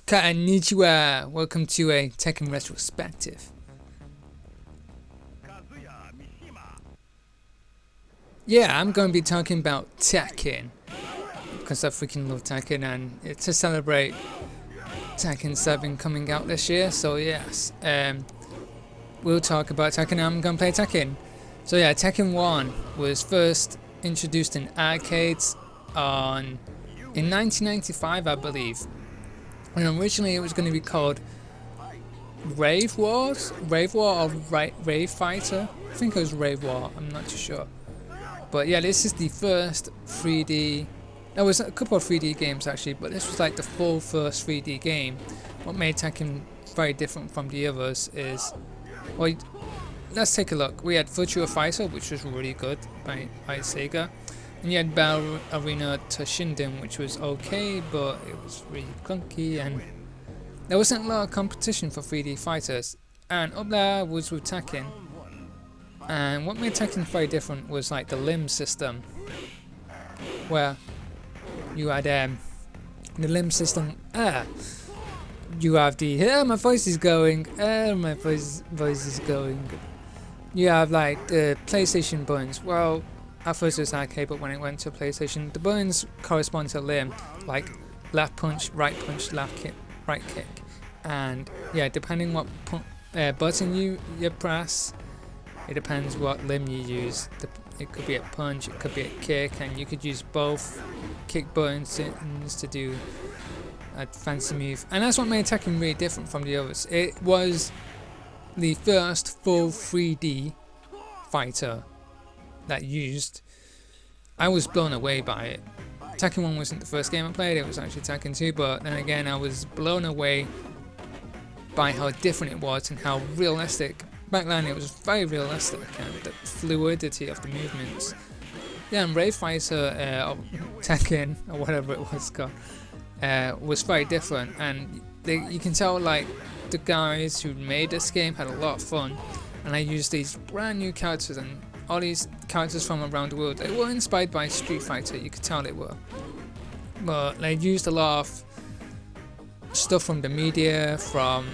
Konnichiwa! Welcome to a Tekken Retrospective. Kazuya Mishima. Yeah, I'm going to be talking about Tekken because I freaking love Tekken, and it's to celebrate Tekken 7 coming out this year. So yes, we'll talk about Tekken. I'm going to play Tekken. So yeah, Tekken 1 was first introduced in arcades in 1995, I believe. And originally it was going to be called Rave Wars? Rave War or Rave Fighter? I think it was Rave War, I'm not too sure. But yeah, this is the first 3D... There was a couple of 3D games actually, but this was like the full first 3D game. What made Tekken very different from the others is... Well, let's take a look. We had Virtua Fighter, which was really good by Sega. And you had Battle Arena Toshinden, which was okay, but it was really clunky, and there wasn't a lot of competition for 3D fighters. And up there was with Tekken. And what made Tekken very different was like the limb system, where you had the limb system. You have the my voice is going. My voice is going. You have like the PlayStation buttons. Well, at first it was arcade, but when it went to PlayStation, the buttons correspond to limb, like left punch, left kick, right kick, and yeah, depending what button you press, it depends what limb you use. It could be a punch, it could be a kick, and you could use both kick buttons to do a fancy move. And that's what made Tekken really different from the others. It was the first full 3D fighter that used. I was blown away by it. Tekken 1 wasn't the first game I played, it was actually Tekken 2, but then again I was blown away by how different it was and how realistic. Back then it was very realistic, and the fluidity of the movements. Yeah, and Rave Fighter, or Tekken, or whatever it was called, was very different, and you can tell like the guys who made this game had a lot of fun, and they used these brand new characters and all these characters from around the world. They were inspired by Street Fighter, you could tell they were. But they used a lot of stuff from the media, from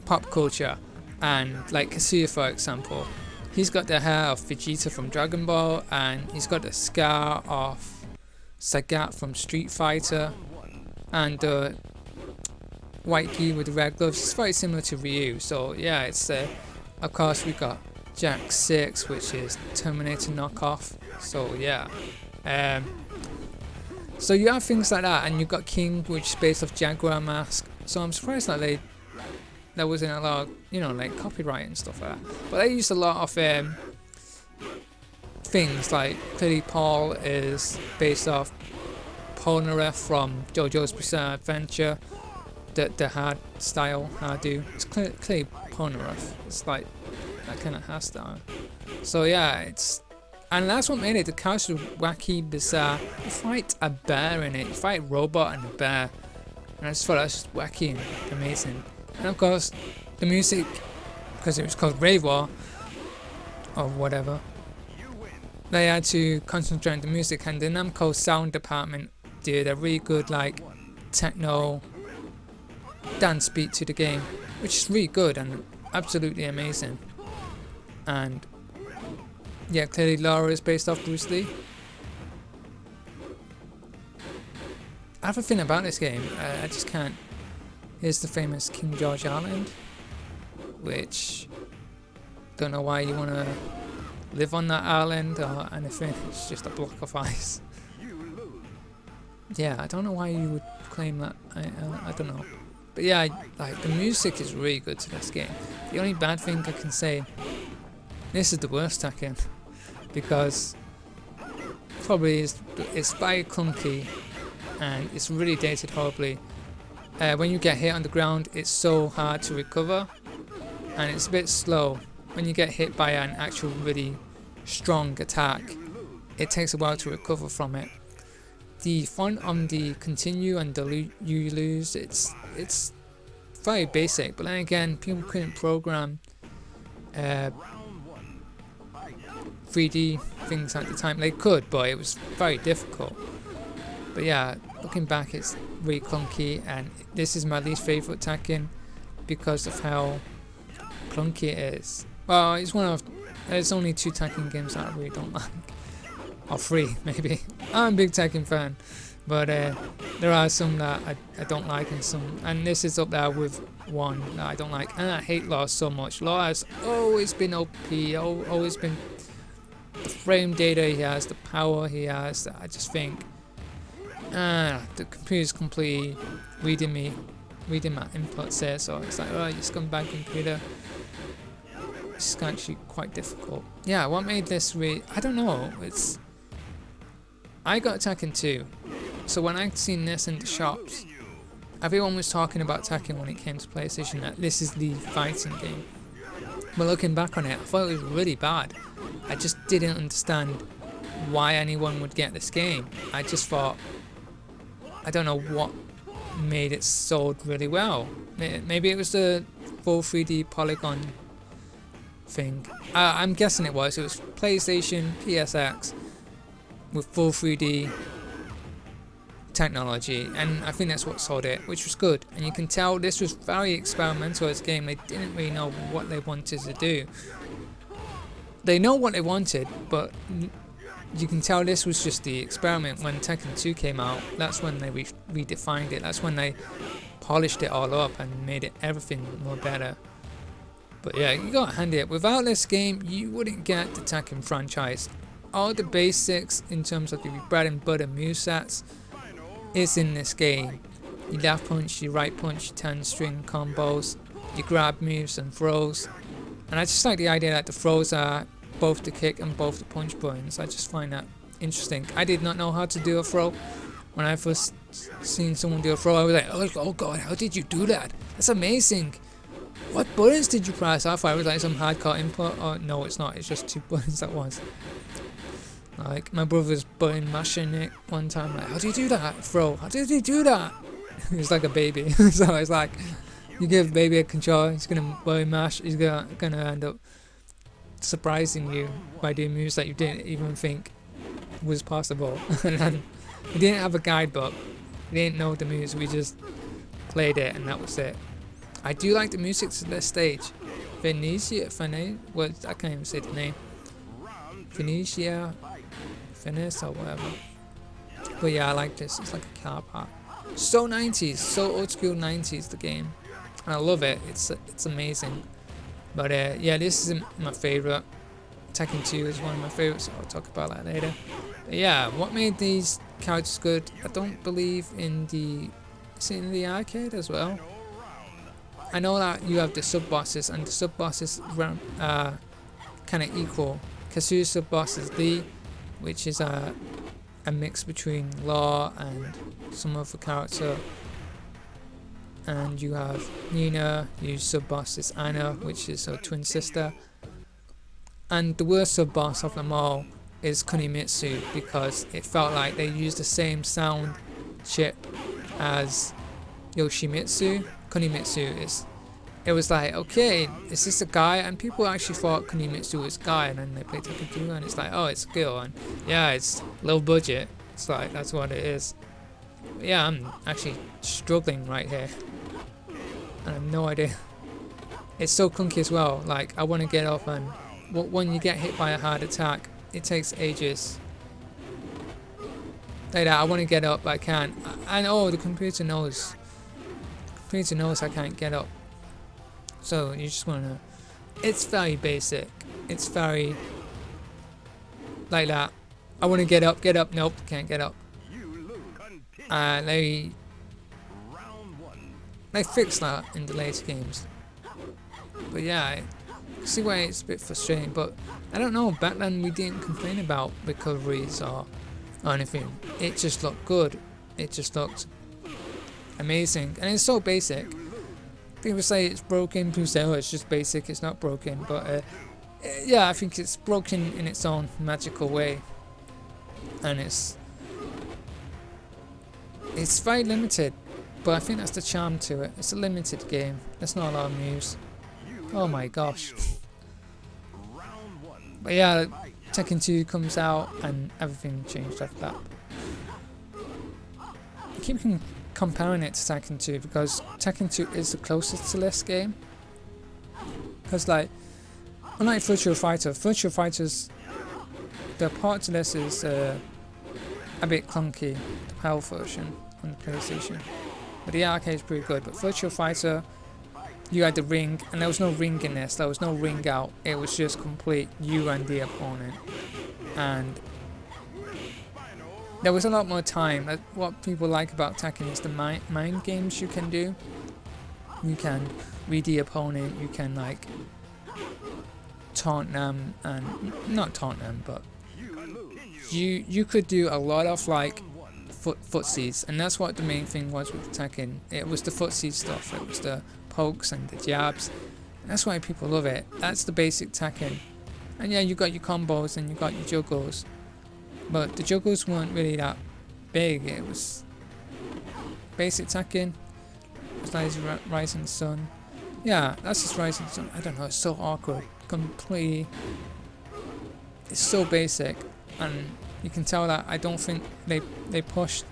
pop culture, and like Kazuya, for example. He's got the hair of Vegeta from Dragon Ball, and he's got the scar of Sagat from Street Fighter, and the white gi with the red gloves. It's very similar to Ryu. So yeah, it's of course we got Jack 6, which is Terminator knockoff. So yeah, so you have things like that, and you've got King, which is based off Jaguar Mask. So I'm surprised that there wasn't a lot of, like copyright and stuff like that. But they used a lot of things, like clearly Paul is based off Polnareff from JoJo's Bizarre Adventure. The hard style, hairdo. It's clearly Polnareff. It's like that kind of hairstyle. So yeah, and that's what made it. The character was wacky, bizarre. You fight a bear in it. You fight a robot and a bear, and I just thought that was just wacky and amazing. And of course, the music, because it was called Rave War or whatever, they had to concentrate on the music, and the Namco sound department did a really good like techno dance beat to the game, which is really good and absolutely amazing. And yeah, clearly Laura is based off Bruce Lee. Everything about this game, I just can't. Here's the famous King George Island, which don't know why you want to live on that island or anything. It's just a block of ice. Yeah, I don't know why you would claim that. I don't know. But yeah, like the music is really good to this game. The only bad thing I can say, this is the worst Tekken, because probably it's very clunky and it's really dated horribly. When you get hit on the ground, it's so hard to recover, and it's a bit slow. When you get hit by an actual really strong attack, it takes a while to recover from it. The font on the continue and the you lose, it's very basic, but then again, people couldn't program 3D things at the time. They could, but it was very difficult. But yeah, looking back, it's really clunky, and this is my least favorite Tekken because of how clunky it is. Well, there's only 2 Tekken games that I really don't like, or 3 maybe. I'm a big Tekken fan, but there are some that I don't like, and this is up there with one that I don't like. And I hate Law so much. Law has always been OP, always been the frame data he has, the power he has. I just think the computer's completely reading my inputs here, so it's like, oh, you scumbag computer. It's actually quite difficult. Yeah, what made this I don't know, I got Tekken 2, so when I'd seen this in the shops, everyone was talking about Tekken when it came to PlayStation, that this is the fighting game. But looking back on it, I thought it was really bad. I just didn't understand why anyone would get this game. I just thought, I don't know what made it sold really well. Maybe it was the full 3D polygon thing. I'm guessing it was. It was PlayStation, PSX with full 3D technology, and I think that's what sold it, which was good. And you can tell this was very experimental as a game. They didn't really know what they wanted to do. They know what they wanted, but you can tell this was just the experiment. When Tekken 2 came out, that's when they redefined it. That's when they polished it all up and made it everything more better. But yeah, you gotta hand it. Without this game, you wouldn't get the Tekken franchise. All the basics in terms of the bread and butter movesets is in this game. Your left punch, your right punch, your 10-string combos, your grab moves and throws. And I just like the idea that the throws are both the kick and both the punch buttons. I just find that interesting. I did not know how to do a throw. When I first seen someone do a throw, I was like, oh god, how did you do that? That's amazing. What buttons did you press? I thought it was like some hardcore input. Oh no, it's not. It's just 2 buttons at once. Like my brother's button mashing it one time. Like, how do you do that? Throw. How did you do that? He's like a baby. So it's like, you give baby a controller, he's gonna button mash. He's gonna end up surprising you by doing moves that you didn't even think was possible. And then we didn't have a guidebook. We didn't know the moves. We just played it, and that was it. I do like the music to this stage. Venetia, well, I can't even say the name. Venetia, Venice or whatever. But yeah, I like this. It's like a car park. So 90s, so old school 90s, the game. And I love it. It's amazing. But yeah, this is my favorite. Tekken 2 is one of my favorites, so I'll talk about that later. But yeah, what made these characters good? I don't believe in the... Is it in the arcade as well? I know that you have the sub-bosses, and the sub-bosses are kind of equal. Kazuya's sub-boss is Lee, which is a mix between Law and some other character. And you have Nina, whose sub-boss is Anna, which is her twin sister. And the worst sub-boss of them all is Kunimitsu, because it felt like they used the same sound chip as Yoshimitsu. Kunimitsu it was like, okay, is this a guy? And people actually thought Kunimitsu was a guy, and then they played Tekken 2 and it's like, oh, it's a girl, and yeah, it's low budget. It's like, that's what it is. But yeah, I'm actually struggling right here. And I have no idea. It's so clunky as well. Like, I want to get up, and when you get hit by a hard attack, it takes ages. Like that, I want to get up, but I can't. And oh, the computer knows. The computer knows I can't get up. So you just want to... It's very basic. It's very... like that. I want to get up, nope, can't get up. They fixed that in the later games. But yeah, I see why it's a bit frustrating, but I don't know, back then we didn't complain about recoveries or anything. It just looked good. It just looked amazing, and it's so basic. People say it's broken, people say, oh, it's just basic, it's not broken, but yeah, I think it's broken in its own magical way, and it's very limited, but I think that's the charm to it. It's a limited game. There's not a lot of moves. Oh my gosh. But yeah, Tekken 2 comes out and everything changed after that. keep comparing it to Tekken 2 because Tekken 2 is the closest to this game. Because like, unlike Virtua Fighter's the part to this is a bit clunky, the PAL version on the PlayStation. But the arcade is pretty good. But Virtua Fighter, you had the ring, and there was no ring in this. There was no ring out. It was just complete you and the opponent. And there was a lot more time. What people like about Tekken is the mind games you can do. You can read the opponent. You can like taunt them, and not taunt them, but you could do a lot of like footsies, and that's what the main thing was with Tekken. It was the footsie stuff. It was the pokes and the jabs. That's why people love it. That's the basic Tekken. And yeah, you got your combos and you got your juggles, but the juggles weren't really that big. It was basic Tekken. It was like Rising Sun. Yeah, that's just Rising Sun. I don't know. It's so awkward. Completely. It's so basic, and you can tell that I don't think they didn't push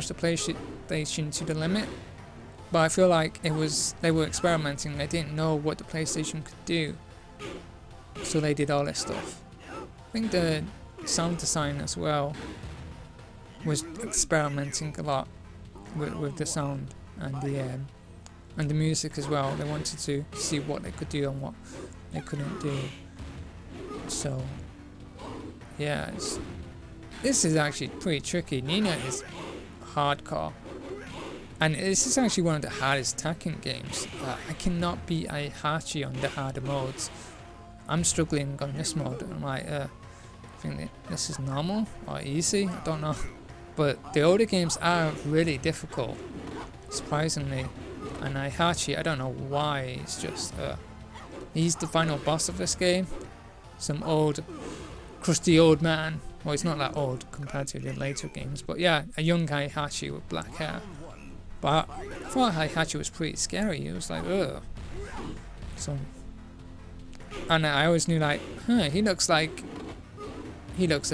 the PlayStation to the limit. But I feel like they were experimenting. They didn't know what the PlayStation could do, so they did all this stuff. I think the sound design as well was experimenting a lot with the sound and the music as well. They wanted to see what they could do and what they couldn't do. So yeah, this is actually pretty tricky. Nina is hardcore, and this is actually one of the hardest Tekken games. I cannot beat Aihachi on the harder modes. I'm struggling on this mode. I'm like, I think this is normal or easy. I don't know, but the older games are really difficult, surprisingly. And Aihachi, I don't know why. It's just he's the final boss of this game. Some old, crusty old man. Well, he's not that old compared to the later games, but yeah, a young Aihachi with black hair. But I thought Aihachi was pretty scary. It was like, ugh. So, and I always knew like, he looks a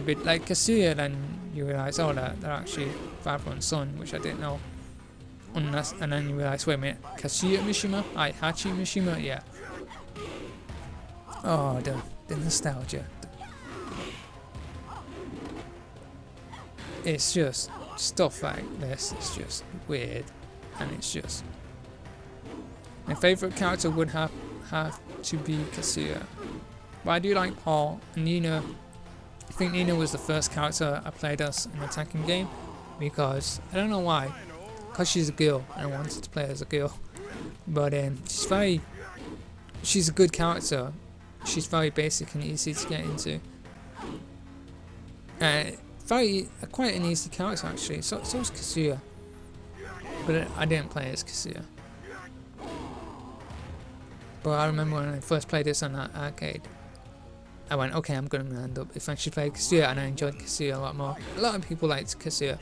bit like Kazuya. Then you realise, oh, they're actually father and son, which I didn't know. And then you realise, wait a minute, Kazuya Mishima, Aihachi Mishima, yeah. Oh, the nostalgia. It's just stuff like this. It's just weird, and it's just. My favourite character would have to be Kazuya, but I do like Paul and Nina. I think Nina was the first character I played as in a Tekken game, because I don't know why. Because she's a girl, and I wanted to play as a girl. But she's a good character. She's very basic and easy to get into. Quite an easy character actually. So is Kazuya. But I didn't play as Kazuya. But I remember when I first played this on that arcade, I went, okay, I'm going to end up eventually playing Kazuya, and I enjoyed Kazuya a lot more. A lot of people liked Kazuya.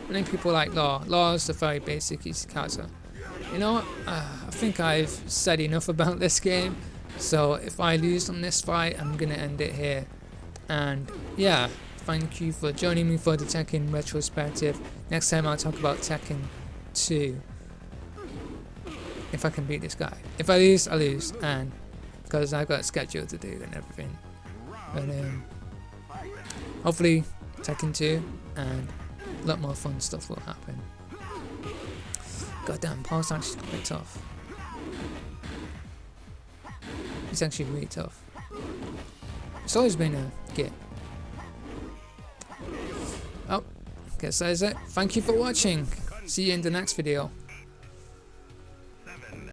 And then people like Law. Law is a very basic, easy character. You know what? I think I've said enough about this game. So if I lose on this fight, I'm going to end it here. And yeah, thank you for joining me for the Tekken Retrospective. Next time I'll talk about Tekken 2. If I can beat this guy. If I lose, I lose. And because I've got a schedule to do and everything. But hopefully Tekken 2 and a lot more fun stuff will happen. Goddamn, Paul's actually quite tough. He's actually really tough. It's always been a git. Oh, guess that is it. Thank you for watching. See you in the next video.